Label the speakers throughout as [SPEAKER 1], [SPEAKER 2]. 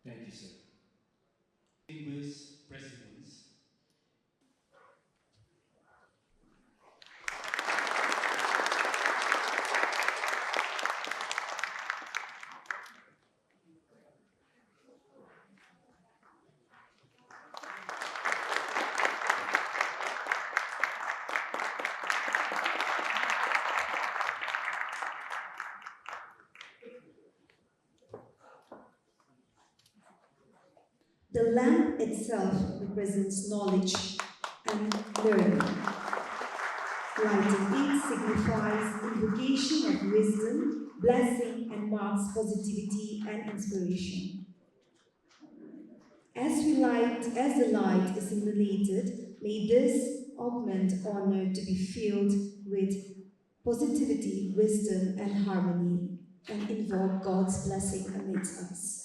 [SPEAKER 1] Thank you, sir. Distinguished presidents,
[SPEAKER 2] The lamp itself represents knowledge and learning. Lighting it signifies invocation of wisdom, blessing, and marks positivity and inspiration. As the light is illuminated, may this augment honor to be filled with positivity, wisdom, and harmony, and invoke God's blessing amidst us.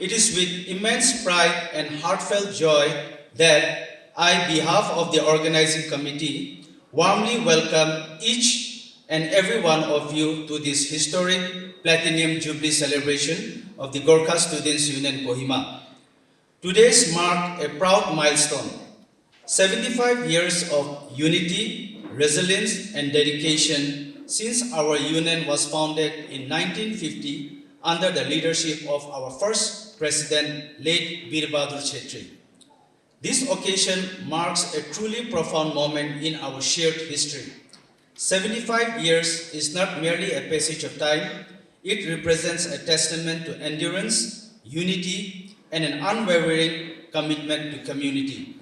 [SPEAKER 3] It is with immense pride and heartfelt joy that I, on behalf of the organizing committee, warmly welcome each and every one of you to this historic Platinum Jubilee celebration of the Gorkha Students' Union Kohima. Today's marked a proud milestone, 75 years of unity, resilience, and dedication since our union was founded in 1950 under the leadership of our first President, late Bir Bahadur Chetri. This occasion marks a truly profound moment in our shared history. 75 years is not merely a passage of time, it represents a testament to endurance, unity, and an unwavering commitment to community.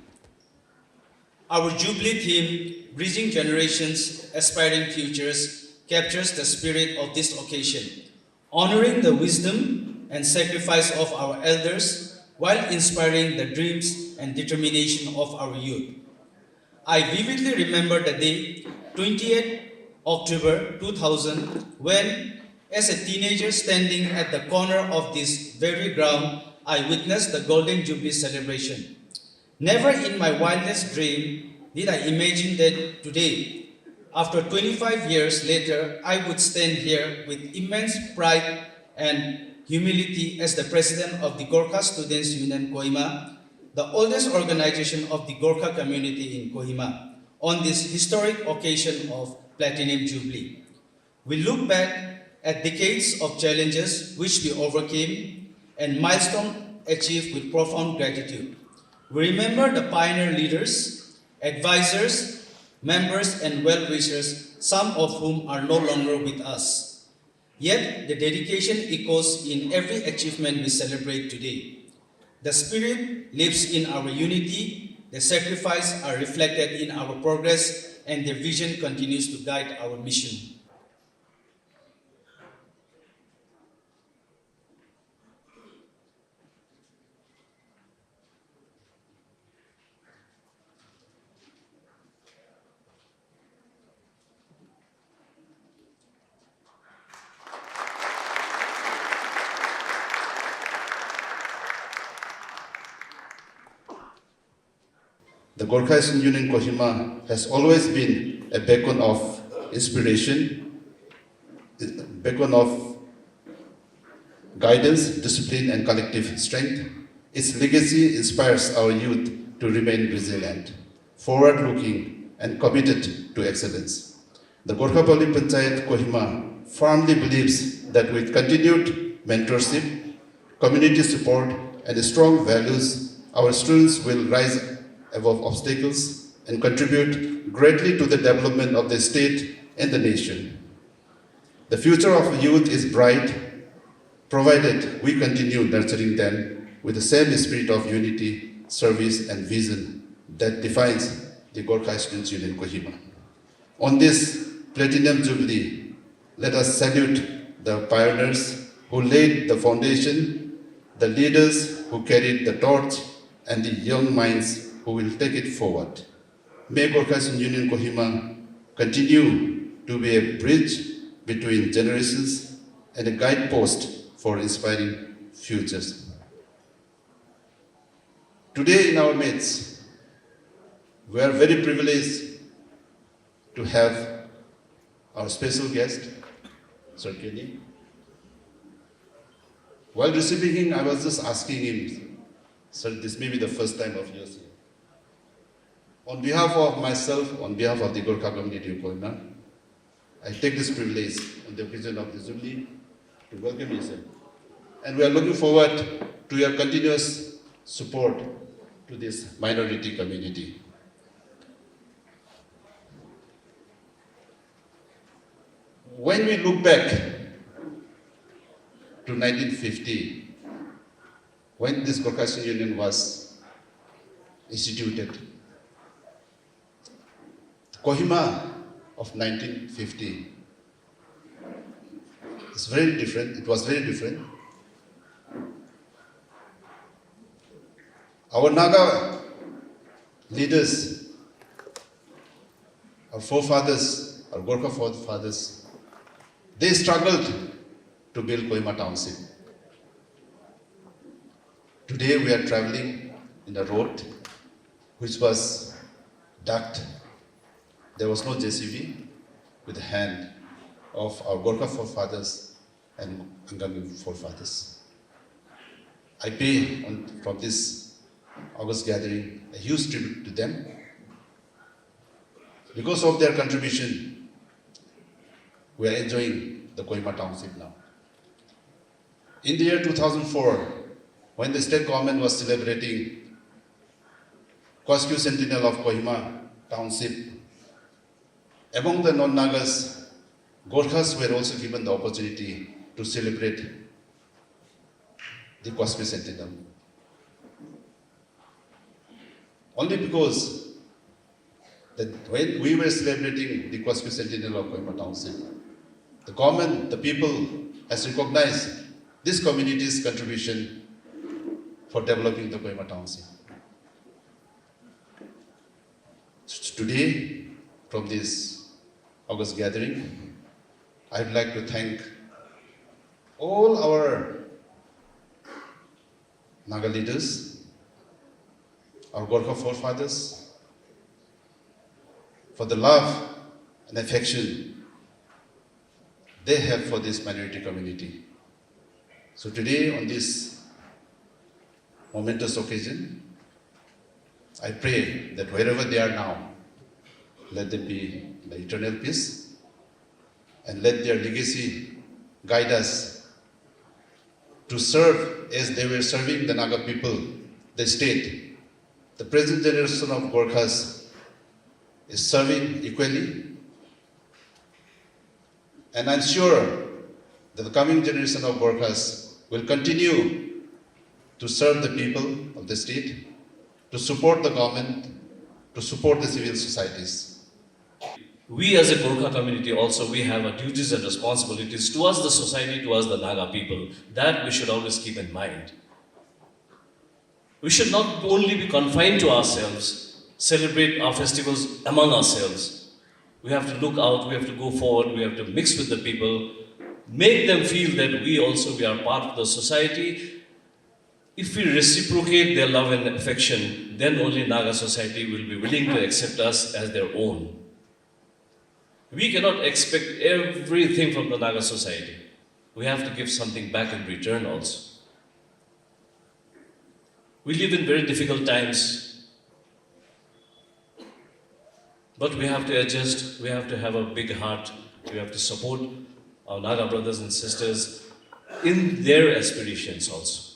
[SPEAKER 3] Our Jubilee theme, Bridging Generations, Aspiring Futures, captures the spirit of this occasion, honoring the wisdom and sacrifice of our elders while inspiring the dreams and determination of our youth. I vividly remember the day, 28th October 2000, when, as a teenager standing at the corner of this very ground, I witnessed the Golden Jubilee celebration. Never in my wildest dream did I imagine that today after 25 years later, I would stand here with immense pride and humility as the president of the Gorkha Students Union Kohima, the oldest organization of the Gorkha community in Kohima, on this historic occasion of Platinum Jubilee. We look back at decades of challenges which we overcame and milestones achieved with profound gratitude. We remember the pioneer leaders, advisors, members, and well-wishers, some of whom are no longer with us. Yet, the dedication echoes in every achievement we celebrate today. The spirit lives in our unity, the sacrifice are reflected in our progress, and the vision continues to guide our mission.
[SPEAKER 1] The Gorkha Student Union Kohima has always been a beacon of inspiration, a beacon of guidance, discipline, and collective strength. Its legacy inspires our youth to remain resilient, forward-looking, and committed to excellence. The Gorkha Pali Panchayat Kohima firmly believes that with continued mentorship, community support, and strong values, our students will rise above obstacles and contribute greatly to the development of the state and the nation. The future of youth is bright, provided we continue nurturing them with the same spirit of unity, service, and vision that defines the Gorkha Students Union Kohima. On this Platinum Jubilee, let us salute the pioneers who laid the foundation, the leaders who carried the torch, and the young minds who will take it forward. May Gorkha Student Union Kohima continue to be a bridge between generations and a guidepost for inspiring futures. Today in our midst, we are very privileged to have our special guest, Sir Kenny. While receiving him, I was just asking him, Sir, this may be the first time of yours here. On behalf of myself, on behalf of the Gorkha community of Kohima, I take this privilege on the occasion of the Jubilee to welcome you, sir. And we are looking forward to your continuous support to this minority community. When we look back to 1950, when this Gorkha Student Union was instituted, Kohima of 1950 is very different. It was very different. Our Naga leaders, our forefathers, our Gorkha forefathers, they struggled to build Kohima township. Today we are traveling in a road which was dug. There was no JCB, with the hand of our Gorkha forefathers and Angami forefathers. I pay from this August gathering a huge tribute to them. Because of their contribution, we are enjoying the Kohima township now. In the year 2004, when the state government was celebrating Quasque Centennial of Kohima township, among the non-Nagas, Gorkhas were also given the opportunity to celebrate the Quasque Centennial. Only because that when we were celebrating the Quasque Centennial of Kohima Township, the government, the people has recognized this community's contribution for developing the Kohima Township. Today, from this August gathering, I'd like to thank all our Naga leaders, our Gorkha forefathers, for the love and affection they have for this minority community. So today, on this momentous occasion, I pray that wherever they are now, let them be in the eternal peace, and let their legacy guide us to serve as they were serving the Naga people, the state. The present generation of Gorkhas is serving equally, and I'm sure that the coming generation of Gorkhas will continue to serve the people of the state, to support the government, to support the civil societies.
[SPEAKER 4] We as a Gorkha community also, we have our duties and responsibilities towards the society, towards the Naga people. That we should always keep in mind. We should not only be confined to ourselves, celebrate our festivals among ourselves. We have to look out, we have to go forward, we have to mix with the people, make them feel that we are part of the society. If we reciprocate their love and affection, then only Naga society will be willing to accept us as their own. We cannot expect everything from the Naga society. We have to give something back in return also. We live in very difficult times, but we have to adjust, we have to have a big heart, we have to support our Naga brothers and sisters in their aspirations also.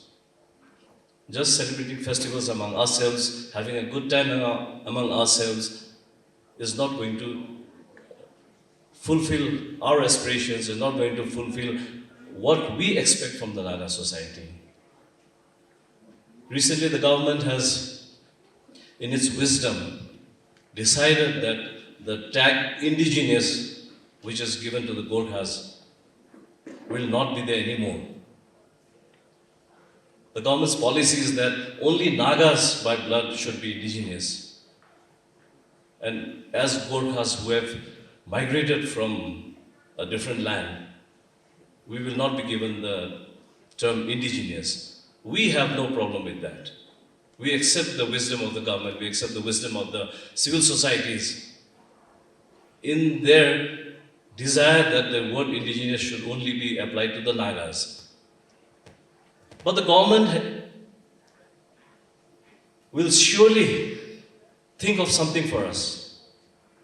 [SPEAKER 4] Just celebrating festivals among ourselves, having a good time among ourselves is not going to fulfill our aspirations, is not going to fulfill what we expect from the Naga society. Recently, the government has, in its wisdom, decided that the tag indigenous, which is given to the Gorkhas, will not be there anymore. The government's policy is that only Nagas by blood should be indigenous. And as Gorkhas who have migrated from a different land, we will not be given the term indigenous. We have no problem with that. We accept the wisdom of the government, we accept the wisdom of the civil societies in their desire that the word indigenous should only be applied to the Nagas. But the government will surely think of something for us,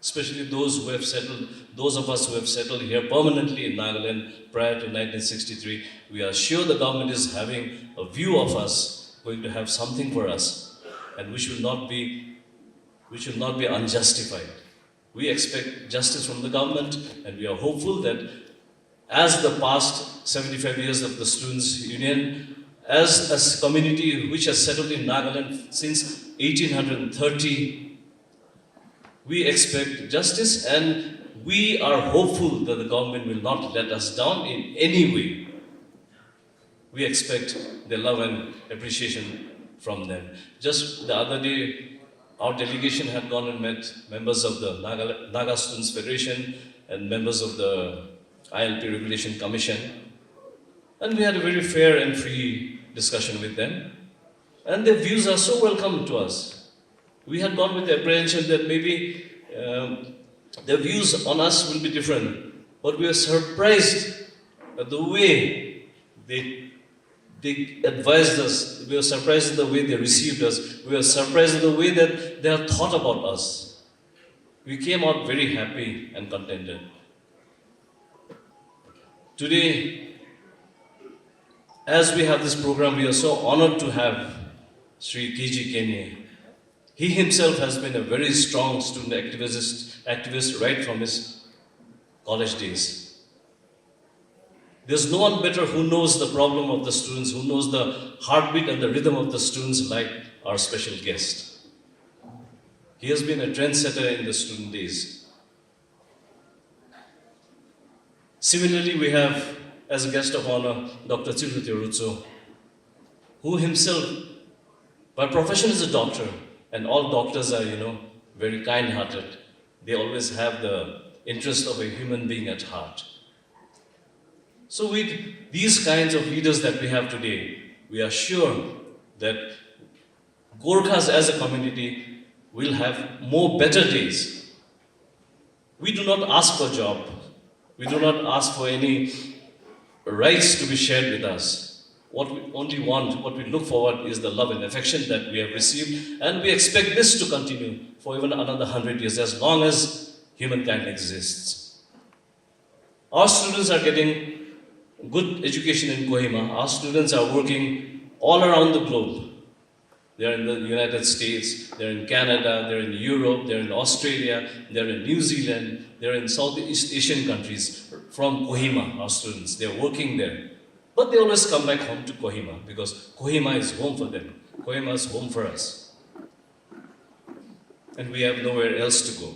[SPEAKER 4] especially those who have settled, those of us who have settled here permanently in Nagaland prior to 1963. We are sure the government is having a view of us, going to have something for us, and we should not be unjustified. We expect justice from the government, and we are hopeful that as the past 75 years of the Students' Union, as a community which has settled in Nagaland since 1830, we expect justice, and we are hopeful that the government will not let us down in any way. We expect their love and appreciation from them. Just the other day, our delegation had gone and met members of the Naga Students Federation and members of the ILP Regulation Commission. And we had a very fair and free discussion with them. And their views are so welcome to us. We had gone with the apprehension that maybe their views on us will be different. But we were surprised at the way they advised us. We were surprised at the way they received us. We were surprised at the way that they have thought about us. We came out very happy and contented. Today, as we have this program, we are so honored to have Sri K.G. Kenye. He himself has been a very strong student activist right from his college days. There's no one better who knows the problem of the students, who knows the heartbeat and the rhythm of the students like our special guest. He has been a trendsetter in the student days. Similarly, we have, as a guest of honor, Dr. Chiruti Rutso, who himself, by profession, is a doctor, and all doctors are, very kind-hearted. They always have the interest of a human being at heart. So with these kinds of leaders that we have today, we are sure that Gorkhas as a community will have more better days. We do not ask for job. We do not ask for any rights to be shared with us. What we only want, what we look forward is the love and affection that we have received, and we expect this to continue for even another 100 years, as long as humankind exists. Our students are getting good education in Kohima. Our students are working all around the globe. They're in the United States, they're in Canada, they're in Europe, they're in Australia, they're in New Zealand, they're in Southeast Asian countries. From Kohima, our students, they're working there. But they always come back home to Kohima because Kohima is home for them. Kohima is home for us. And we have nowhere else to go.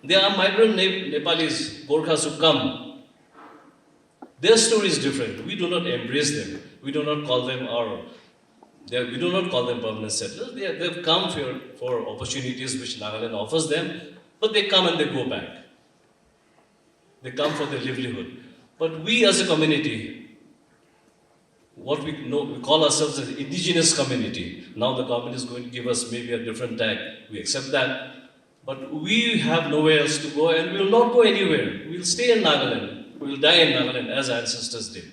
[SPEAKER 4] There are migrant Nepalis, Gorkhas who come. Their story is different. We do not embrace them. We do not call them we do not call them permanent settlers. They've come for opportunities which Nagaland offers them, but they come and they go back. They come for their livelihood. But we as a community, what we know, we call ourselves an indigenous community. Now the government is going to give us maybe a different tag. We accept that. But we have nowhere else to go, and we will not go anywhere. We will stay in Nagaland. We will die in Nagaland as our ancestors did.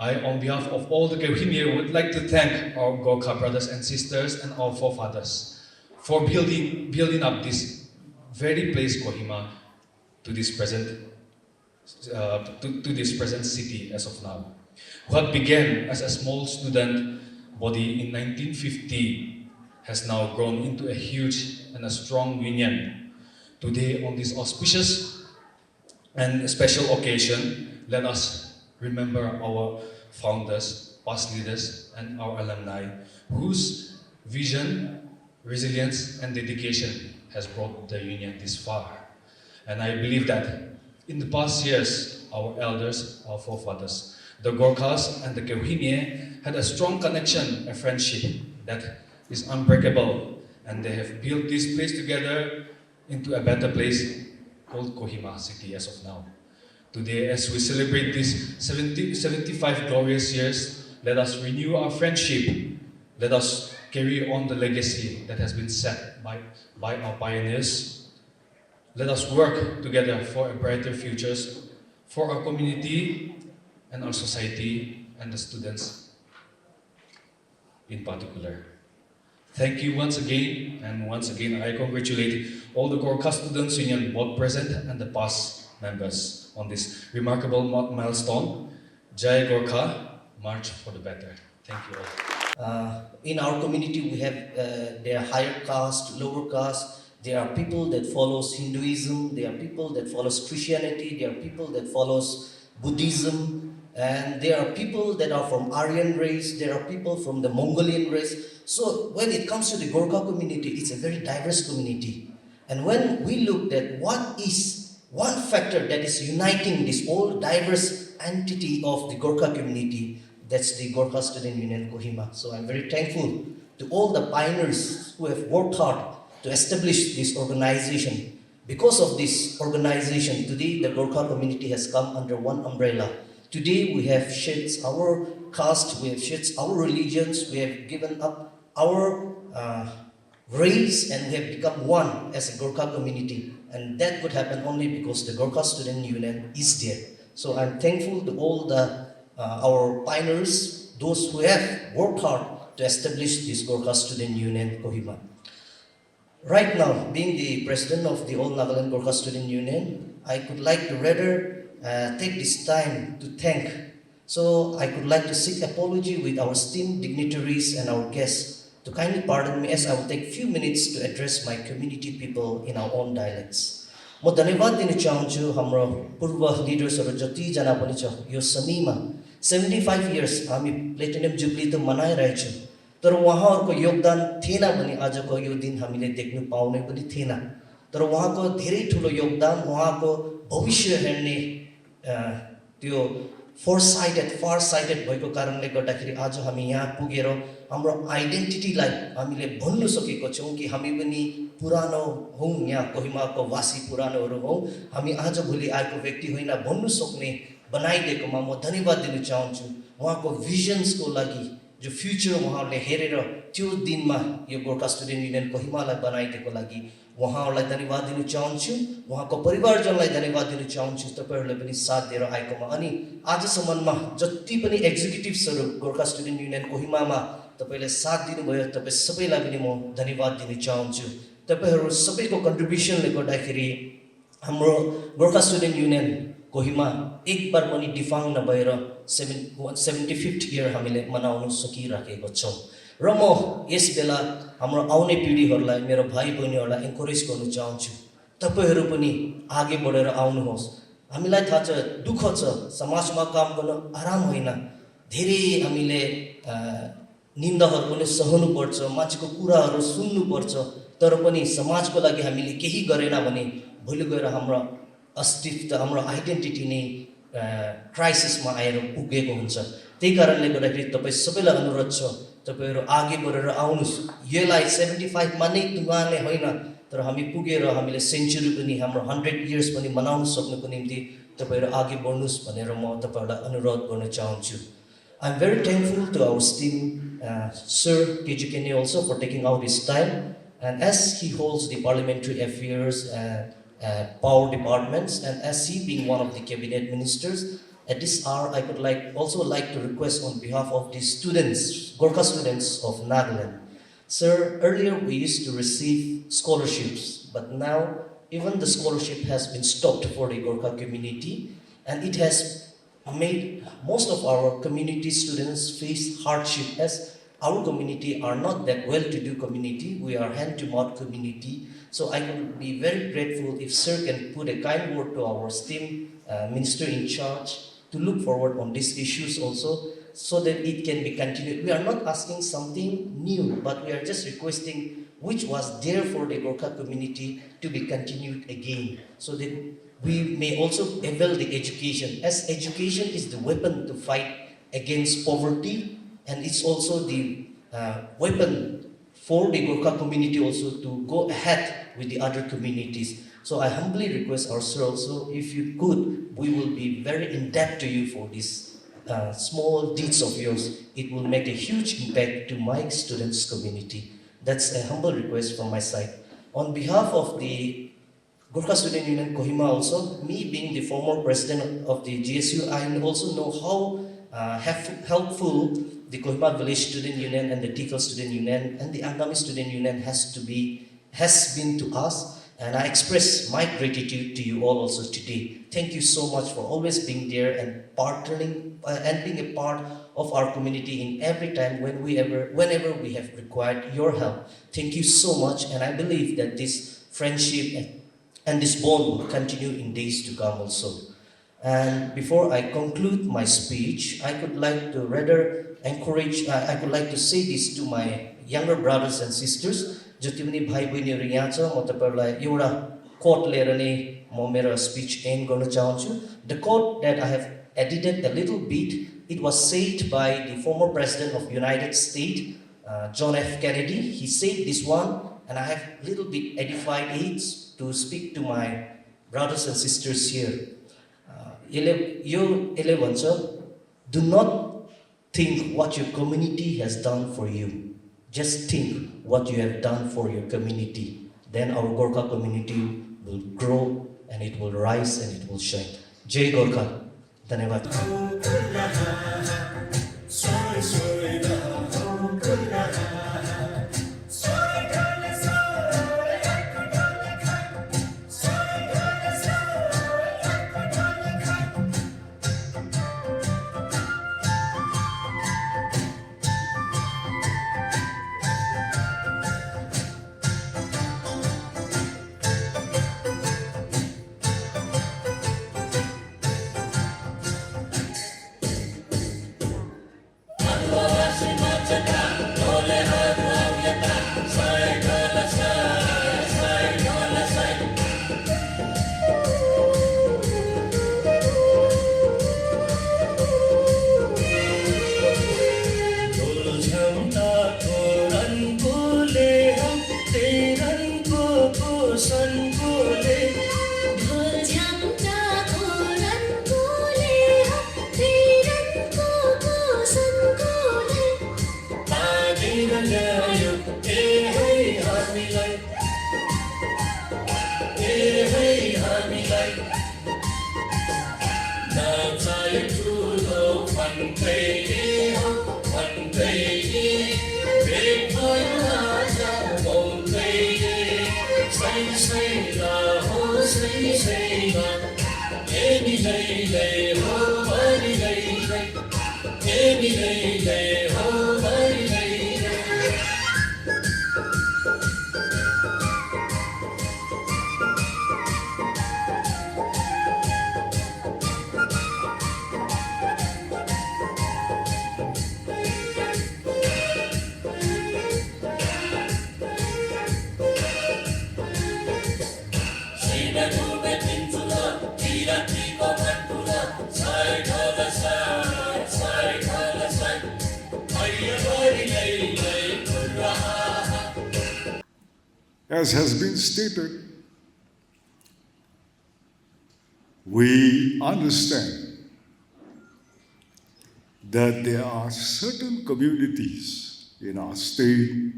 [SPEAKER 5] I, on behalf of all the Kohima, would like to thank our Gorkha brothers and sisters and our forefathers for building up this very place Kohima to this present city as of now. What began as a small student body in 1950 has now grown into a huge and a strong union. Today, on this auspicious and special occasion, let us remember our founders, past leaders, and our alumni, whose vision, resilience, and dedication has brought the union this far. And I believe that in the past years, our elders, our forefathers, the Gorkhas and the Kohima had a strong connection, a friendship that is unbreakable, and they have built this place together into a better place called Kohima city as of now. Today, as we celebrate these 75 glorious years, let us renew our friendship. Let us carry on the legacy that has been set by our pioneers. Let us work together for a brighter future for our community and our society and the students in particular. Thank you once again, and once again I congratulate all the Gorkha Students Union, both present and the past members, on this remarkable milestone. Jai Gorkha, march for the better. Thank you all.
[SPEAKER 6] In our community, we have there are higher caste, lower caste. There are people that follows Hinduism. There are people that follows Christianity. There are people that follows Buddhism, and there are people that are from Aryan race. There are people from the Mongolian race. So when it comes to the Gorkha community, it's a very diverse community. And when we looked at what is one factor that is uniting this all diverse entity of the Gorkha community, that's the Gorkha Student Union Kohima. So I'm very thankful to all the pioneers who have worked hard to establish this organization. Because of this organization, today the Gorkha community has come under one umbrella. Today we have shed our caste, we have shed our religions, we have given up our race, and we have become one as a Gorkha community. And that could happen only because the Gorkha Student Union is there. So I'm thankful to all our pioneers, those who have worked hard to establish this Gorkha Student Union Kohima. Right now, being the president of the All Nagaland Gorkha Student Union, I could like to rather take this time to thank. So I could like to seek apology with our esteemed dignitaries and our guests to kindly pardon me as I will take few minutes to address my community people in our own dialects. म धन्यवाद दिन चाहन्छु हाम्रो पूर्व लिडर्सहरु जति जना पनि छ यो समयमा 75 इयर्स हामी प्लेटिनियम जुबली त मनाइरहेछौं, तर उहाँहरुको योगदान थिएन भने आजको यो दिन हामीले देख्न पाउने पनि थिएन। तर उहाँको धेरै ठूलो योगदान, उहाँको भविष्य हेर्ने त्यो फार साइटेड भएको कारणले गर्दाखेरि आज हामी यहाँ पुगेर हाम्रो आइडेन्टिटीलाई हामीले भन्न सकेको छौं कि हामी पनि पुरानो हौं, यहाँ कोहिमाको वासी पुरानोहरु हौं, हामी आज भोलि आएको व्यक्ति होइन भन्न सक्ने बनाइदिएकोमा म धन्यवाद दिन चाहन्छु। उहाँको भिजन्सको लागि जो फ्युचर उहाँले हेरेर त्यो दिनमा यो गोर्खा स्टुडेन्ट युनियन कोहिमालाई बनाइदिएको लागि उहाँहरूलाई धन्यवाद दिन चाहन्छु। उहाँको परिवारजनलाई धन्यवाद दिन चाहन्छु, तपाईहरुले पनि साथ दिएर आएकोमा। अनि आजसम्ममा जति पनि एक्जिक्युटिभ्सहरु गोर्खा स्टुडेन्ट युनियन कोहिमामा तपाईले साथ दिनुभयो, तपाई सबैलाई पनि म धन्यवाद दिन चाहन्छु। तपाईहरु सबैको कन्ट्रिब्युसनले गर्दाखेरि हाम्रो गोर्खा स्टुडेन्ट युनियन कोहिमा एक बार पनि डिफाङ नभएर 75th इयर हामीले मनाउन सकिराखेको छौं। र म यस बेला हाम्रो आउने पिढीहरुलाई, मेरो भाइ बहिनीहरुलाई एन्करेज गर्न चाहन्छु, तपाईहरु पनि अगाडि बढेर आउनुहोस्। हामीलाई थाहा छ दुःख छ, समाजमा काम गर्न आराम होइन, धेरै हामीले निन्दाहरु पनि सहनु पर्छ, मान्छेको कुराहरु सुन्नु पर्छ, तर पनि समाजको लागि हामीले केही गरेन भने भोलि गएर हाम्रो अस्तित्व, हाम्रो आइडेन्टिटी नै क्राइसिसमा आएर पुगेको हुन्छ। त्यही कारणले गर्दाखेरि तपाई सबैलाई अनुरोध छ, तपाईहरु अगाडि बढेर आउनुस्। यसलाई 75 मा नै टुङ्गाउने होइन, तर हामी पुगेर हामीले सेन्चुरी पनि, हाम्रो 100 इयर्स पनि मनाउन सक्नुको निम्ति तपाईहरु अगाडि बढ्नुस् भनेर म तपाईहरुलाई अनुरोध गर्न चाहन्छु। I'm very thankful to our esteemed Sir KG Kenny also for taking out his time, and as he holds the parliamentary affairs and power departments, and as he being one of the cabinet ministers, at this hour I would also like to request on behalf of the students, Gorkha students of Nagaland. Sir, earlier we used to receive scholarships, but now even the scholarship has been stopped for the Gorkha community, and it has made most of our community students face hardship, as our community are not that well-to-do community. We are hand-to-mouth community. So I would be very grateful if Sir can put a kind word to our esteemed minister in charge to look forward on these issues also, so that it can be continued. We are not asking something new, but we are just requesting which was there for the Gorkha community to be continued again, so that we may also avail the education, as education is the weapon to fight against poverty, and it's also the weapon for the Gorkha community also to go ahead with the other communities. So I humbly request our sir also, if you could, we will be very in debt to you for this small deeds of yours. It will make a huge impact to my students' community. That's a humble request from my side. On behalf of the Gorkha Student Union Kohima also, me being the former president of the GSU, I also know how helpful the Kohima Village Student Union and the Tikal Student Union and the Angami Student Union has been to us, and I express my gratitude to you all also today. Thank you so much for always being there and partnering and being a part of our community in every time whenever we have required your help. Thank you so much, and I believe that this friendship and this bond will continue in days to come also. And before I conclude my speech, I could like to I could like to say this to my younger brothers and sisters. जति पनि भाइ बहिनीहरू यहाँ छ, म तपाईहरुलाई एउटा quote लिएर नै म मेरो speech end गर्न चाहन्छु. The quote that I have edited a little bit, it was said by the former president of United States, John F. Kennedy. He said this one, and I have a little bit edified it to speak to my brothers and sisters here. यसले भन्छ, do not think what your community has done for you. Just think what you have done for your community. Then our Gorkha community will grow and it will rise and it will shine. Jai Gorkha. धन्यवाद.
[SPEAKER 7] As has been stated, we understand that there are certain communities in our state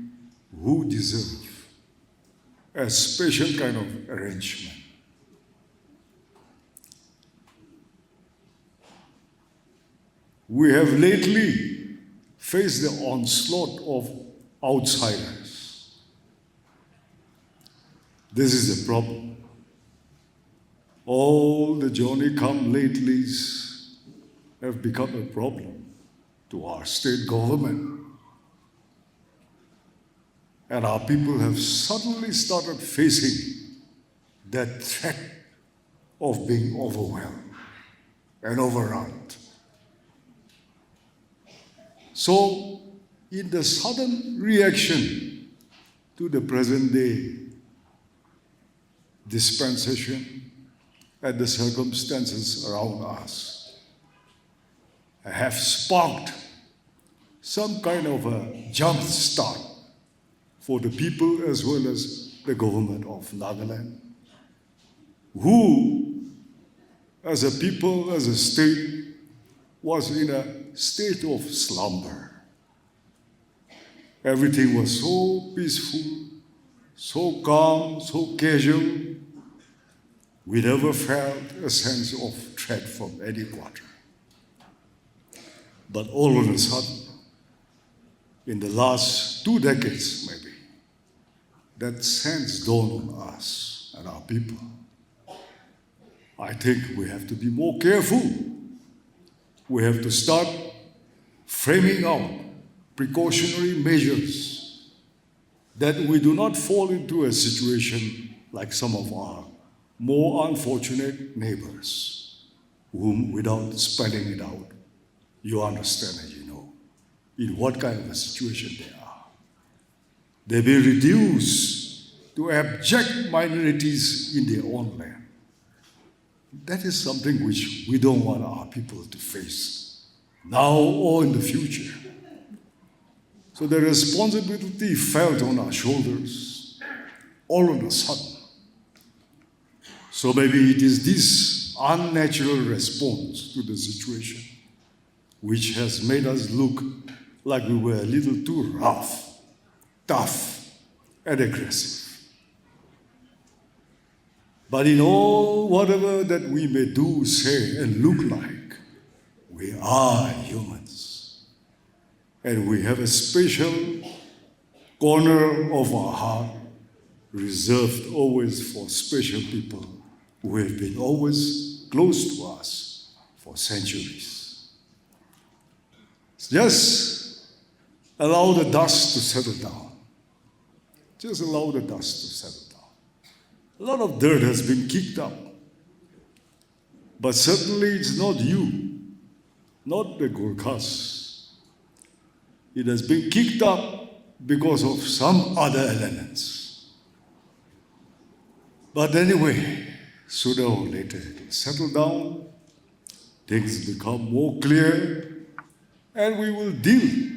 [SPEAKER 7] who deserve a special kind of arrangement. We have lately faced the onslaught of outsiders. This is the problem. All the Johnny-come-latelys have become a problem to our state government. And our people have suddenly started facing that threat of being overwhelmed and overrun. So, in the sudden reaction to the present day dispensation and the circumstances around us have sparked some kind of a jump start for the people as well as the government of Nagaland, who, as a people, as a state, was in a state of slumber. Everything was so peaceful, so calm, so casual. We never felt a sense of threat from any quarter. But all of a sudden, in the last 2 decades maybe, that sense dawned on us and our people. I think we have to be more careful. We have to start framing out precautionary measures that we do not fall into a situation like some of our more unfortunate neighbors, whom, without spelling it out, you understand and you know in what kind of a situation they are. They will be reduced to abject minorities in their own land. That is something which we don't want our people to face, now or in the future. So the responsibility felt on our shoulders all of a sudden. So maybe it is this unnatural response to the situation which has made us look like we were a little too rough, tough, and aggressive. But in all whatever that we may do, say, and look like, we are humans. And we have a special corner of our heart reserved always for special people who have been always close to us for centuries. Just allow the dust to settle down. Just allow the dust to settle down. A lot of dirt has been kicked up. But certainly it's not you, not the Gorkhas. It has been kicked up because of some other elements. But anyway, sooner or later it will settle down, things become more clear, and we will deal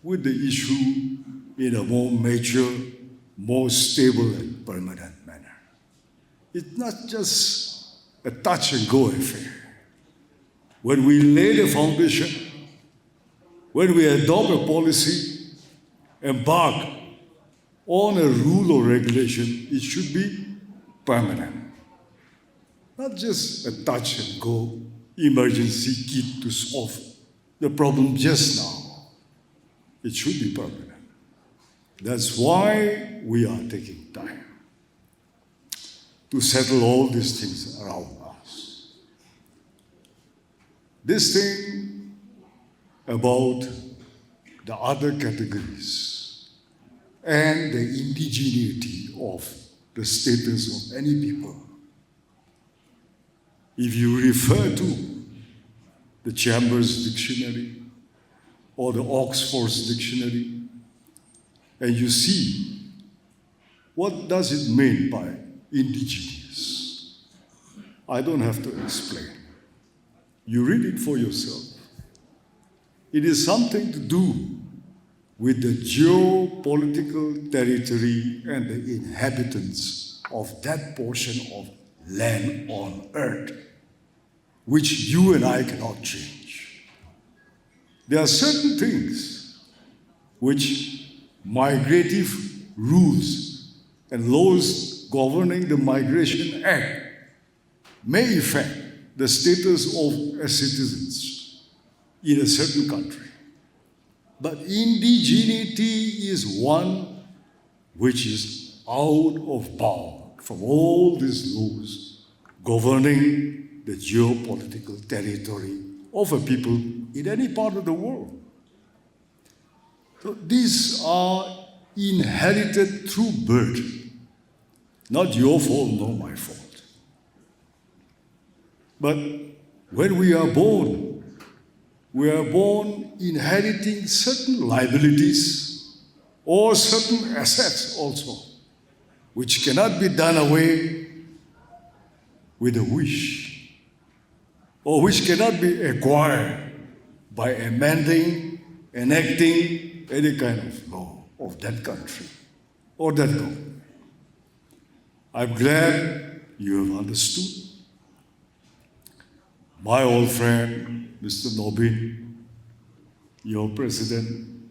[SPEAKER 7] with the issue in a more mature, more stable and permanent manner. It's not just a touch and go affair. When we lay the foundation, when we adopt a policy, embark on a rule or regulation, it should be permanent. Not just a touch and go emergency kit to solve the problem just now. It should be permanent. That's why we are taking time to settle all these things around us. This thing about the other categories and the indigeneity of the status of any people. If you refer to the Chambers Dictionary or the Oxford's Dictionary, and you see what does it mean by indigenous, I don't have to explain. You read it for yourself. It is something to do with the geopolitical territory and the inhabitants of that portion of land on earth, which you and I cannot change. There are certain things which migrative rules and laws governing the Migration Act may affect the status of citizens in a certain country. But indigeneity is one which is out of bound from all these laws governing the geopolitical territory of a people in any part of the world. So these are inherited through birth, not your fault nor my fault. But when we are born inheriting certain liabilities or certain assets also, which cannot be done away with a wish, or which cannot be acquired by amending, enacting any kind of law of that country or that government. I'm glad you have understood. My old friend, Mr. Nobin, your president,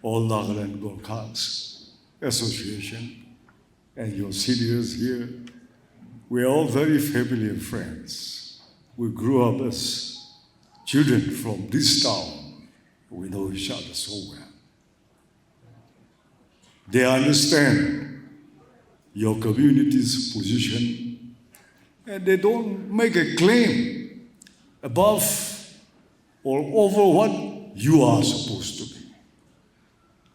[SPEAKER 7] All Nagaland Gorkhas Association, and your seniors here, we are all very familiar friends. We grew up as children from this town. We know each other so well. They understand your community's position, and they don't make a claim above or over what you are supposed to be.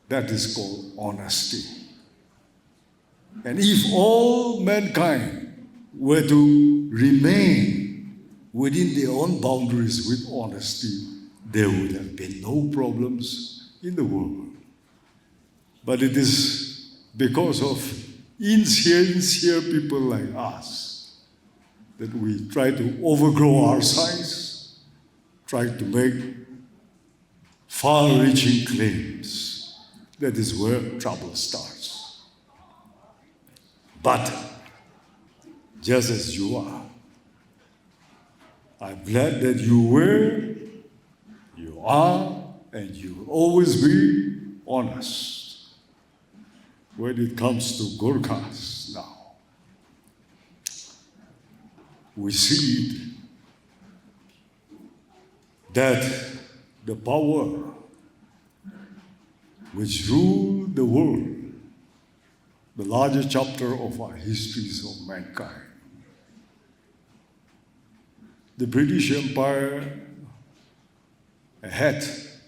[SPEAKER 7] That is called honesty. And if all mankind were to remain within their own boundaries with honesty, there would have been no problems in the world. But it is because of insincere people like us that we try to overgrow our size, try to make far-reaching claims. That is where trouble starts. But just as you are, I'm glad that you were, you are, and you will always be honest when it comes to Gorkhas now. We see it that the power which ruled the world, the larger chapter of our histories of mankind, the British Empire had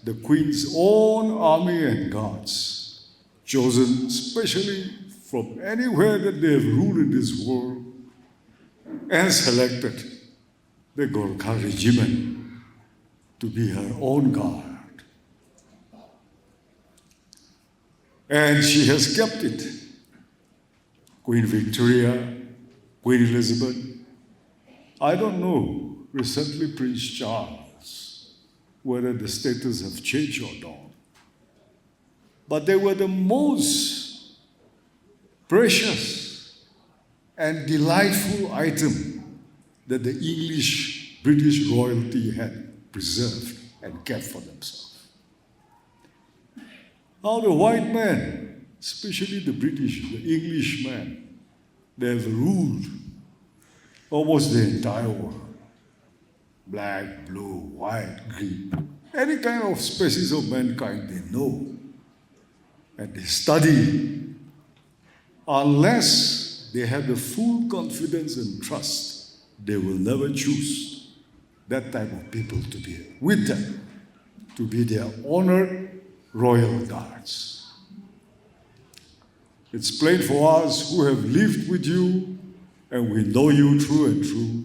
[SPEAKER 7] the Queen's own army and guards, chosen specially from anywhere that they have ruled in this world, and selected the Gorkha regiment to be her own guard. And she has kept it. Queen Victoria, Queen Elizabeth, I don't know, recently Prince Charles, whether the status have changed or not. But they were the most precious and delightful item that the British royalty had preserved and kept for themselves. Now the white man, especially the British, the Englishmen, they have ruled almost the entire world. Black, blue, white, green, any kind of species of mankind they know and they study. Unless they have the full confidence and trust, they will never choose that type of people to be with them, to be their honored royal guards. It's plain for us who have lived with you and we know you true and true,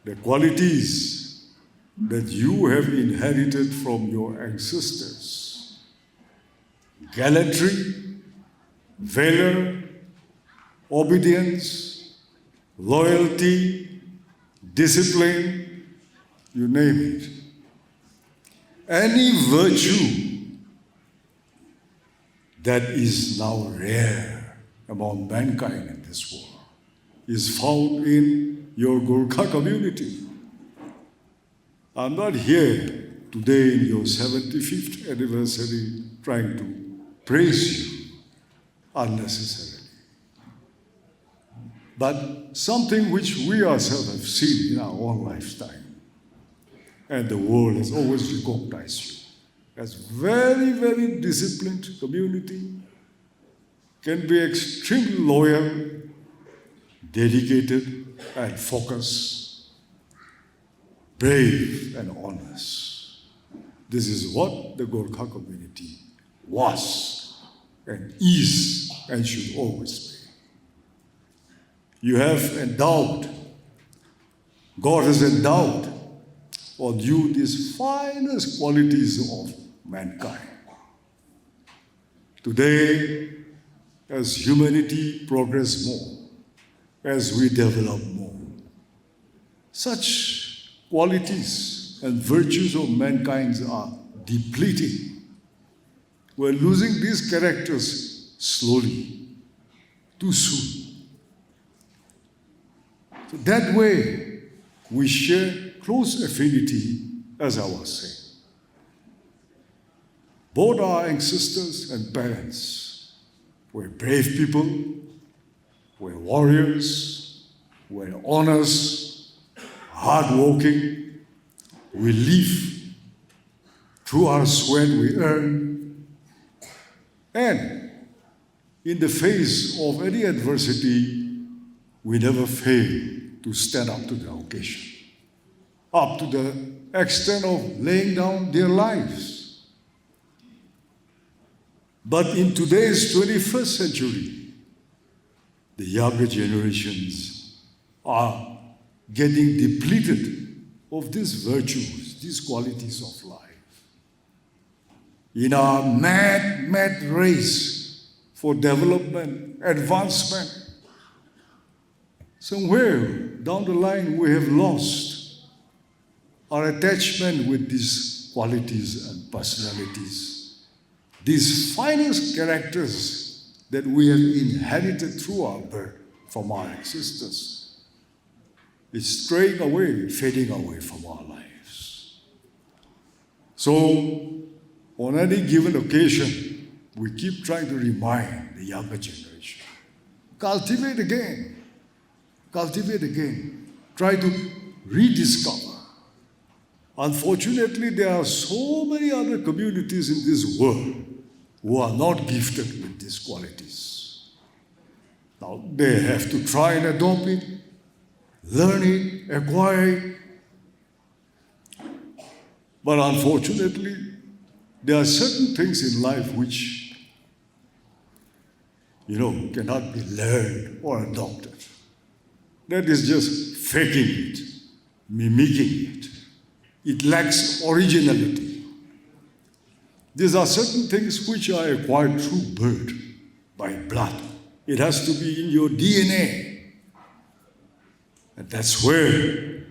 [SPEAKER 7] the qualities that you have inherited from your ancestors: gallantry, valor, obedience, loyalty, discipline, you name it. Any virtue that is now rare among mankind in this world is found in your Gorkha community. I'm not here today in your 75th anniversary trying to praise you unnecessarily. But something which we ourselves have seen in our own lifetime, and the world has always recognized you as very, very disciplined community, can be extremely loyal, dedicated and focused, brave and honest. This is what the Gorkha community was and is and should always be. You have endowed, God has endowed on you these finest qualities of mankind. Today, as humanity progresses more, as we develop more, such qualities and virtues of mankind are depleting. We're losing these characters slowly, too soon. So that way, we share close affinity, as I was saying. Both our ancestors and parents were brave people, were warriors, were honest, hardworking. We live through our sweat we earn. And in the face of any adversity, we never fail to stand up to the occasion, up to the extent of laying down their lives. But in today's 21st century, the younger generations are getting depleted of these virtues, these qualities of life. In our mad race for development, advancement, somewhere down the line we have lost our attachment with these qualities and personalities, these finest characters that we have inherited through our birth from our ancestors. It's straying away, fading away from our lives. So, on any given occasion, we keep trying to remind the younger generation. Cultivate again. Try to rediscover. Unfortunately, there are so many other communities in this world who are not gifted with these qualities. Now, they have to try and adopt it, learn it, acquire it. But unfortunately, there are certain things in life which, cannot be learned or adopted. That is just faking it, mimicking it. It lacks originality. These are certain things which are acquired through birth, by blood. It has to be in your DNA. And that's where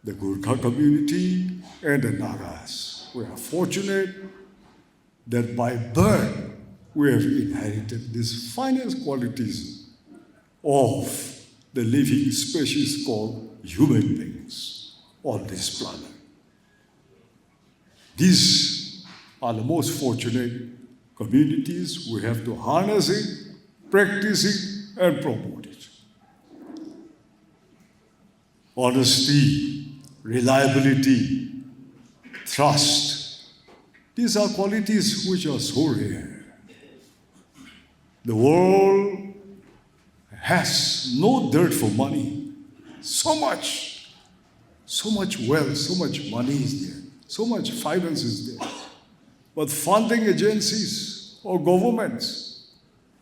[SPEAKER 7] the Gorkha community and the Nagas, we are fortunate that by birth we have inherited these finest qualities of the living species called human beings on this planet. These are the most fortunate communities. We have to harness it, practice it, and promote it. Honesty, reliability, trust. These are qualities which are so rare. The world has no dirt for money. So much wealth, so much money is there, so much finance is there. But funding agencies or governments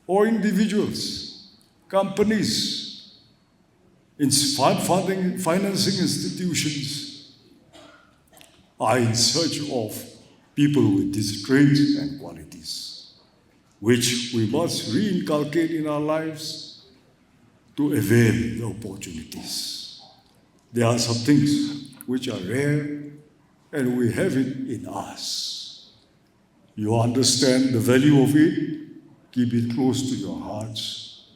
[SPEAKER 7] or individuals, companies, financing institutions are in search of people with these traits and qualities, which we must re-inculcate in our lives to avail the opportunities. There are some things which are rare and we have it in us. You understand the value of it, keep it close to your hearts.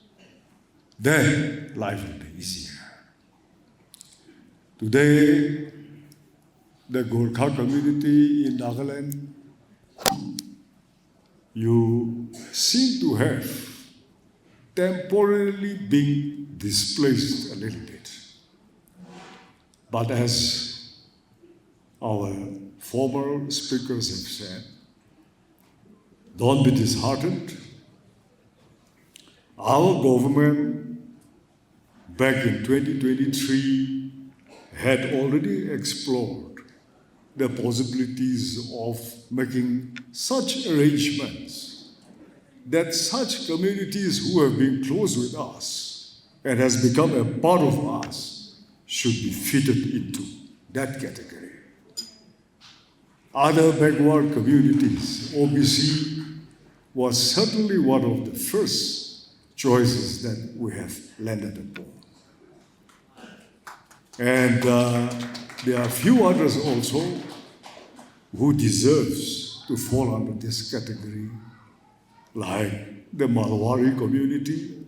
[SPEAKER 7] Then life will be easier. Today, the Gorkha community in Nagaland, you seem to have temporarily been displaced a little bit. But as our former speakers have said, don't be disheartened. Our government back in 2023 had already explored the possibilities of making such arrangements that such communities who have been close with us and has become a part of us should be fitted into that category. Other backward communities, OBC was certainly one of the first choices that we have landed upon. And there are a few others also who deserves to fall under this category, like the Malwari community,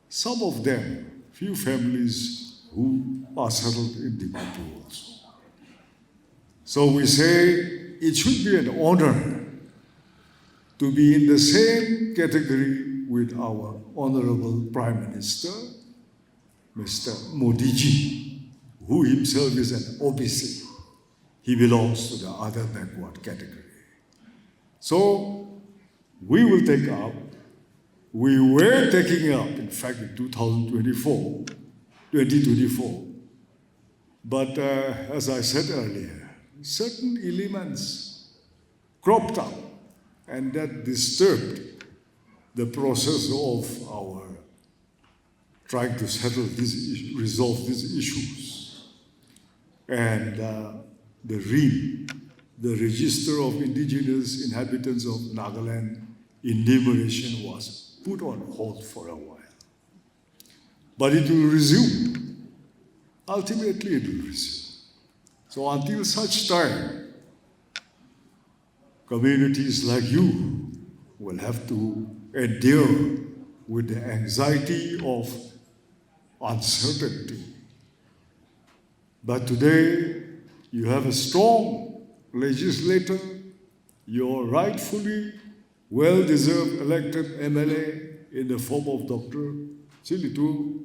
[SPEAKER 7] some of them, few families who are settled in Dimapur also. So we say it should be an honor to be in the same category with our Honorable Prime Minister, Mr. Modi ji, who himself is an OBC. He belongs to the other backward category. So we will take up, we were taking up, in fact, in 2024, But as I said earlier, certain elements cropped up and that disturbed the process of our trying to settle resolve these issues. And the RIM, the Register of Indigenous Inhabitants of Nagaland enumeration was put on hold for a while. But it will resume. Ultimately, it will resume. So until such time, communities like you will have to endure with the anxiety of uncertainty. But today, you have a strong legislator, your rightfully well-deserved elected MLA in the form of Dr. Chilitu,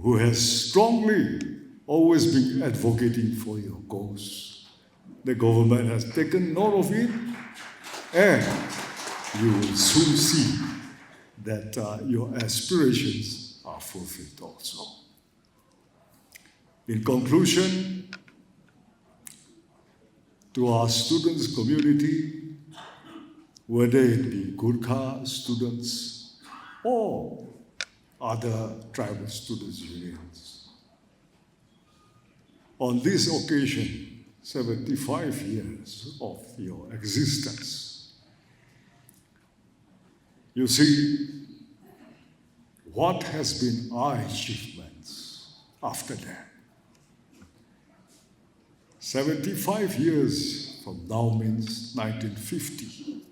[SPEAKER 7] who has strongly always been advocating for your cause. The government has taken note of it, and you will soon see that your aspirations are fulfilled also. In conclusion, to our students' community, whether it be Gorkha students or other tribal students' unions, on this occasion, 75 years of your existence, you see, what has been our achievements after that? 75 years from now means 1950.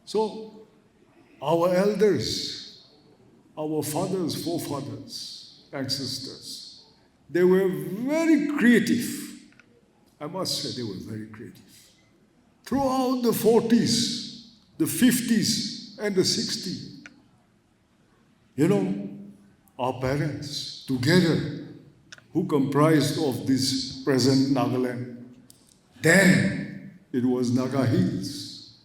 [SPEAKER 7] So, our elders, our fathers, forefathers, ancestors, they were very creative. I must say they were very creative. Throughout the 40s, the 50s, and the 60s, you know, our parents together, who comprised of this present Nagaland, then it was Naga Hills.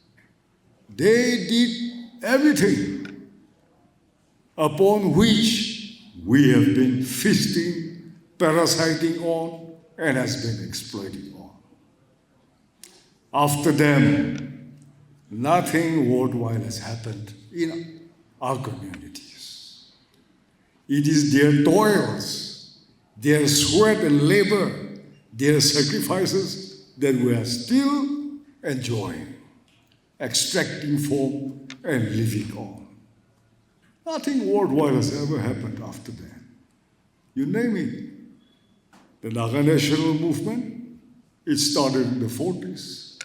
[SPEAKER 7] They did everything upon which we have been feasting, parasiting on, and has been exploiting on. After them, nothing worthwhile has happened in our communities. It is their toils, their sweat and labor, their sacrifices that we are still enjoying, extracting from and living on. Nothing worthwhile has ever happened after that. You name it. The Naga National Movement, it started in the 40s.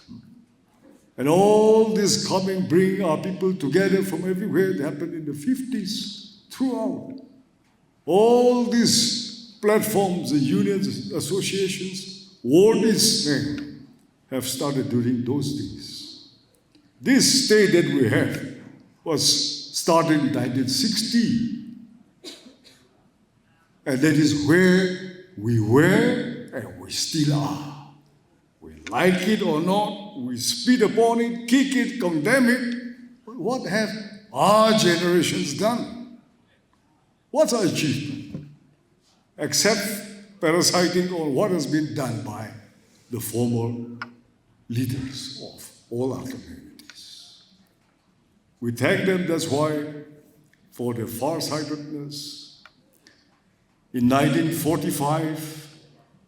[SPEAKER 7] And all this coming, bring our people together from everywhere, it happened in the 50s, throughout. All these platforms, the unions, associations, ward its name, have started during those days. This state that we have was started in 1960. And that is where we were and we still are. We like it or not, we spit upon it, kick it, condemn it. But what have our generations done? What's our achievement? Except parasiting on what has been done by the former leaders of all our communities. We thank them, that's why, for their farsightedness. In 1945,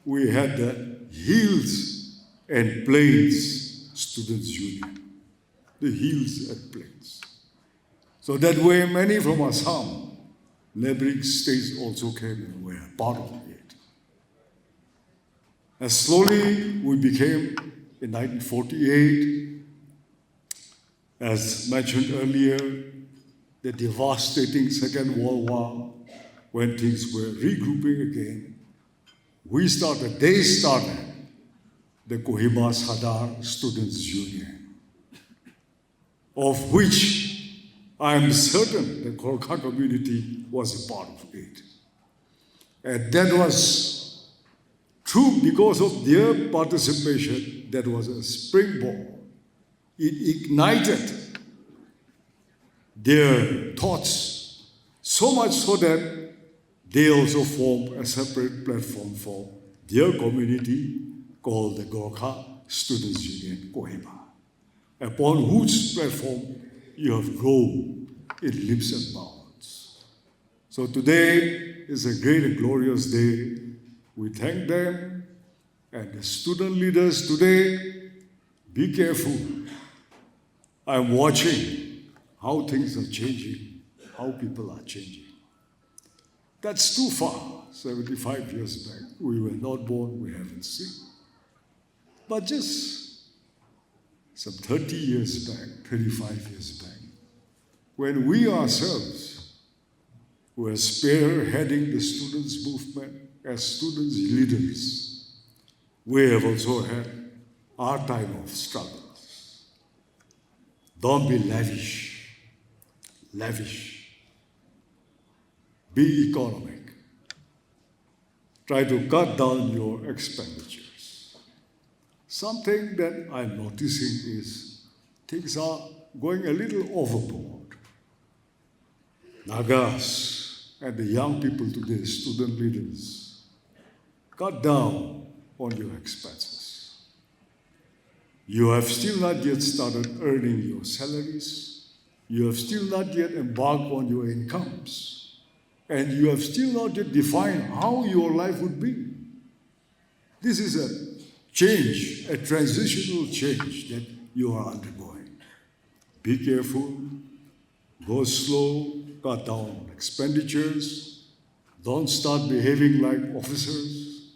[SPEAKER 7] we had the Hills and Plains Students' Union. The Hills and Plains. So that way, many from Assam, neighboring states also came and were part of it. And slowly we became, in 1948, as mentioned earlier, the devastating Second World War, when things were regrouping again, they started the Kohima Sadar Students' Union, of which I am certain the Gorkha community was a part of it. And that was true because of their participation, that was a springboard. It ignited their thoughts, so much so that they also formed a separate platform for their community called the Gorkha Students' Union, Kohima, upon whose platform you have grown in leaps and bounds. So today is a great and glorious day. We thank them, and the student leaders today, be careful. I'm watching how things are changing, how people are changing. That's too far. 75 years back, we were not born, we haven't seen. But just some 30 years back, 35 years back, when we ourselves were spearheading the students' movement as students' leaders, we have also had our time of struggles. Don't be lavish. Be economic. Try to cut down your expenditures. Something that I'm noticing is things are going a little overboard. Nagas and the young people today, student leaders, cut down on your expenses. You have still not yet started earning your salaries. You have still not yet embarked on your incomes. And you have still not yet defined how your life would be. This is a change, a transitional change that you are undergoing. Be careful, go slow, cut down on expenditures, don't start behaving like officers,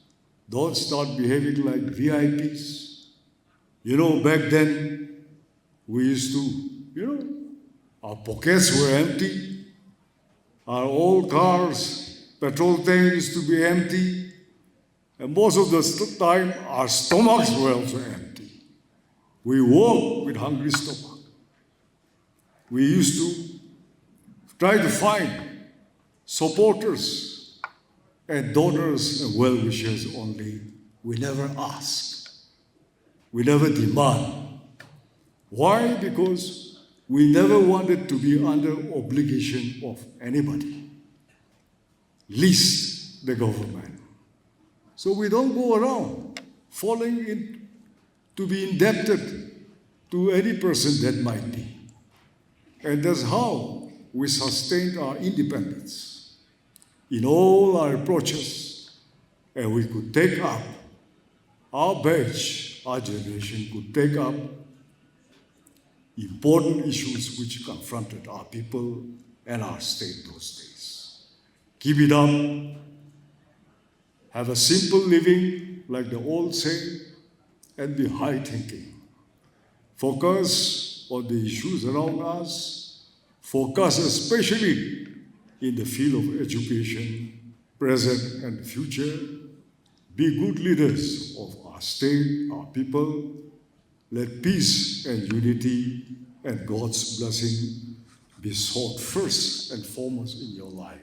[SPEAKER 7] don't start behaving like VIPs. You know, back then, we used to, our pockets were empty. Our old cars, petrol tank used to be empty. And most of the time, our stomachs were also empty. We walked with hungry stomach. We used to try to find supporters and donors and well-wishers only. We never ask. We never demand. Why? Because we never wanted to be under obligation of anybody, least the government. So we don't go around falling in to be indebted to any person that might be. And that's how we sustained our independence in all our approaches. And we could take up, our batch, our generation could take up important issues which confronted our people and our state those days. Keep it up. Have a simple living, like the old saying, and be high-thinking. Focus on the issues around us. Focus especially in the field of education, present and future. Be good leaders of our state, our people. Let peace and unity and God's blessing be sought first and foremost in your life.